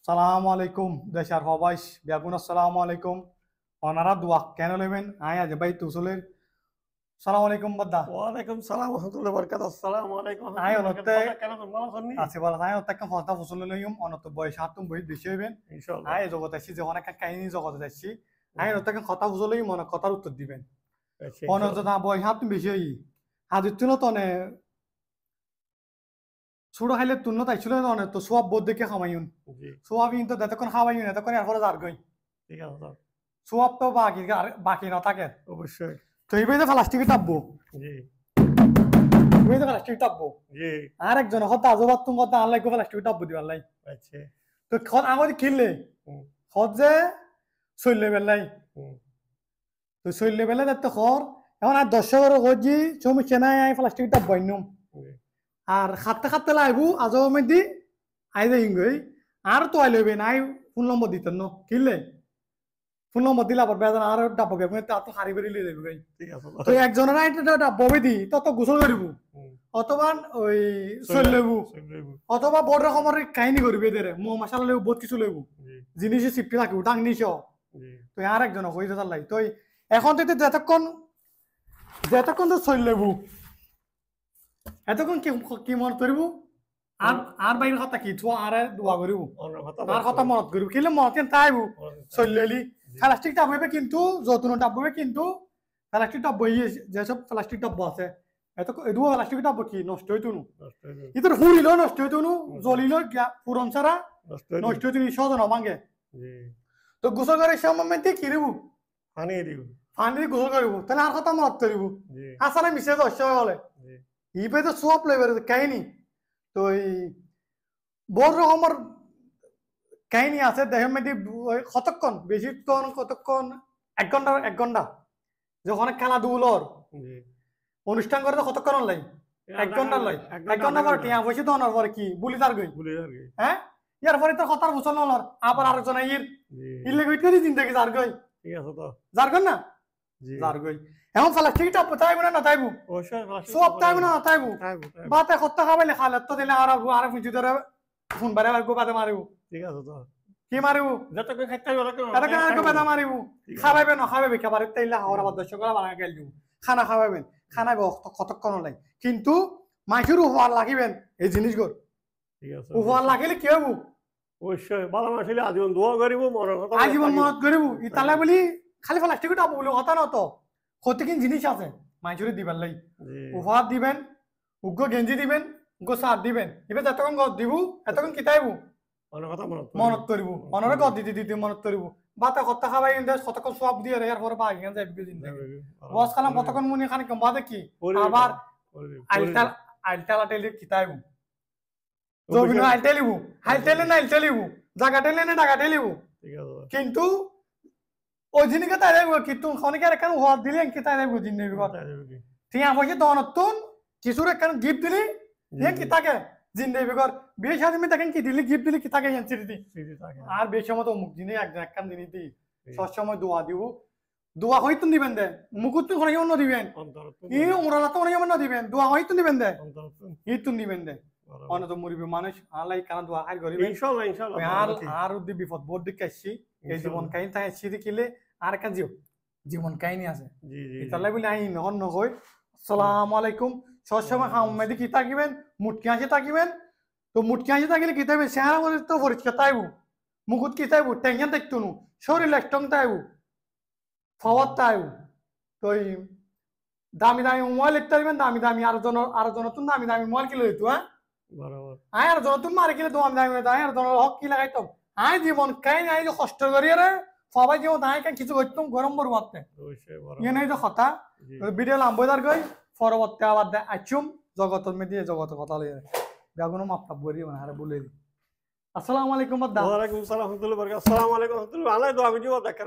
সালাম আলাইকুম দেশার হবাইস বেগুন আসসালামু আলাইকুম ওনারা দোয়া কেন নেবেন আয় আজ ভাই তুসলের সালাম আলাইকুম বাদা ওয়ালাইকুম সালাম ওয়া রাহমাতুল্লাহি ওয়া বারাকাতুহু আসসালামু আলাইকুম ওয়া আয় রাহমাতুল্লাহি অনতে ওয়া বারাকাতুহু কেন ভালো আছেন আছে বলা আয় অনতে কাম হতা ফুসল লইম অনত বয়স হাতুম বই বেশি হইবেন ইনশাআল্লাহ আয় জগৎ আছি যখন একটা কাহিনী জগৎ আছি আয় অনতে কাম কথা ফুসল লইম মনে কথার উত্তর দিবেন অনত না বয়স হাতুম বেশি হই হাজুত তুনো তনে ছোট খাইলে তুন্ন তাইছিল না তো সব বোধ দেখে খামাইউন জি সব কিন্তু যতক্ষণ খাওয়াইউন এতক্ষণ এরপরে আর গই ঠিক আছে সব তো বাকি বাকি না থাকে অবশ্যই তো এইভাবে তো প্লাস্টিকে টাপবো জি এইভাবে তো প্লাস্টিক টাপবো জি আর একজন হতা আজবাত তুমি কথা আনলাই প্লাস্টিক টাপবো দিবার লাই আচ্ছা তো আমাদের কিনলে হুম হত যে চললে বেলাই হুম তো চললে বেলা দেখতে খর এখন আর 10 গজি সমস্যা নাই আই প্লাস্টিক টাপবো আইনুম জি আর খাটতে খাটতে লাইবু আজ মেদি আই যাই গই আর তো আই লইবে নাই ফোন নম্বর দিতেন ন কিনলে ফোন নম্বর দিলে আবার বেতন আর ডাব্বো গে তা তো হারি বেরি লিয়ে যাবে ঠিক আছে তো একজনের আইটা ডাব্বো দি তত গোসল করিব অথবা ওই চল লেবু অথবা বড় রকমের কাহিনী করবি এদের মো মশালা লেবু বহুত কিছু লেবু জি জিনিস চিপটি থাকি উঠাং নিছ জি তো আর একজন হয়ে যেতে লাই তো এখন তো যতক্ষণ যতক্ষণ তো চল লেবু এতক্ষণ কি মনত করিব আর আর বাইরের কথা কি তো আর দোয়া করিব আর কথা মনত করিব কিলে মত কেন তাইব চললেলি প্লাস্টিক ডাব হইবে কিন্তু যত্ন ডাব হইবে কিন্তু প্লাস্টিক ডাব বই যেসব প্লাস্টিক ডাব আছে এত এদুয়া প্লাস্টিক ডাব কি নষ্ট হইতো নু ইতর হুড়িল নষ্ট হইতো নু জ্বলিল পুরন ছাড়া নষ্ট হইতো সহজ নমাঙ্গে জি তো গোসল করে সময় কি দিব পানি দিব পানি দিয়ে গোসল করিব তাহলে আর কথা মনত করিব জি আসারে মিশে দশ হলে জি ইবে তো সব লইবে কাহিনী তো এই বড় রকমের কাহিনী আছে দেখেন মেয়েদি কতক্ষণ বেশি কতক্ষণ 1 ঘন্টা যখন খেলাধুলোর জি অনুষ্ঠান করে তো কতক্ষণ লাই 1 ঘন্টা লাই 1 ঘন্টা পরে টিয়া পয়সা তো পরে কি বুলি তার গই বলে আর কি হ্যাঁ ইয়ার পরে তো কথার বুঝল নলর আবার আরেকজন ইর জি ইলে গইতে জিন্দগি যার গই ঠিক আছে তো যার গই না জি যার গই এখন ফালা ঠিক টাপ তাইব না তাইব অবশ্যই সব তাইব না তাইব থাকবো বাতে কত খাবাইলে খালে তো দিলে আর ফুঁচি ধরে ফোন বারে আর গো বাতে মারিব ঠিক আছে তো কি মারিব যতক্ষণ খাইতে হবে এটাকে আর গো বাতে মারিব খাবাইবে না খাবাইবে খাবার তাইলে হাওড় আবার 10 টাকা বানা গেল দিব খানা খাওয়াবেন খানাবে কতক্ষণ লাই কিন্তু মাইসুর উপহার লাগিবেন এই জিনিসগুলো ঠিক আছে উপহার লাগিলে কি হবো অবশ্যই ভালো আসলে আজীবন দোয়া করিব মনের কথা আজীবন মনত করিব ইতালে বলি খালি প্লাস্টিক টাপ বলে কথা না তো কতকিন জিনিস আছে মাইসুরে দিবার লাই জি উপহার দিবেন উগ্র গেঞ্জি দিবেন উগ্র সার দিবেন এবার যতক্ষণ গদ দিব এতক্ষণ কিতাইব মনের কথা মনত করিব মনের গদ দিতে দিতে মনত করিব বাতা কত খাবাই কতক্ষণ সব দিয়ে এর পরে বাকি যাইবে জিন্দগি বস কালাম কতক্ষণ মুনি খানি কম বাদে কি আবার আইলটাল আইলটাল টেলি কিতাইব জবিনো আইলটালিব আইলটালে না আইলটালিব জায়গা টেলে না জায়গা টেলিব ঠিক আছে কিন্তু ওই জিনিসকে তাই দেব কিন্তু খনিকার এখানে হওয়ার দিলে কি তাই দেব জিন্দগি কথা ঠিক আছে দনতুন কিছুর এখানে গিফট দিলি এ কি থাকে জিন্দগি কর বিয়ে শাদী মে দেখেন কি দিলি গিফট দিলি কি থাকে এনসিডি আর বেশি মতো মুখ জিনে একখান জিনিস দি সব সময় দোয়া দিব দোয়া হয়তো দিবেন দে মুকুত তো কোনো অন্য দিবেন ই উমরালা তো অন্য দিবেন দোয়া হয়তো দিবেন দে ই তো দিবেন দে অন্য মরিবে মানুষ আল্লাহ কানা দোয়া খাই করিবে ইনশাআল্লাহ ইনশাআল্লাহ আর উদ্দি বিপদ বোর্ড দিকে আসছি এই জীবন কাহিনী তাই আসছি দেখিলে আর একটা জীবন কাহিনী আছে জি জি ইতালে বলে আই নহন নগই আসসালামু আলাইকুম সবসময় হামমেদি কি থাকিবেন মুটকি হাসি থাকিবেন তো মুটকি হাসি থাকিলে কি থাকবে চেহারা বলে তো পরিষ্কার তাইব মুকুট কি তাইব টেনশন দেখতো নু শরীর স্ট্রং তাইব পাওয়ার তাইব তো দামি দামি মোবাইল লিখতে পারবেন দামি দামি আরো জন দামি দামি মোবাইল কিলো হইতো হ্যাঁ বরাবর আয় আর জন তুমি মারি কিলে দামি দামি আয় আর জন হক কি লাগাইতাম আয় জীবন কাহিনী আয় যে কষ্ট করি রে সবাই জীবন আয় কেন কিছু করতাম গরম বড় মারতে অবশ্যই ইয়ে নাই যে কথা ভিডিও লাম্বদার গই পরবর্তী আবার আইচুম জগতের মধ্যে জগতের কথা লইয়া বেগুনো মাপটা বলি মানে আরে বলে দি আসসালামু আলাইকুম বাদা ওয়া আলাইকুম আসসালাম ওয়া রাহমাতুল্লাহি ওয়া বারাকাতুহু আসসালামু আলাইকুম ওয়া রাহমাতুল্লাহি আলাই দোয়া করিও দেখা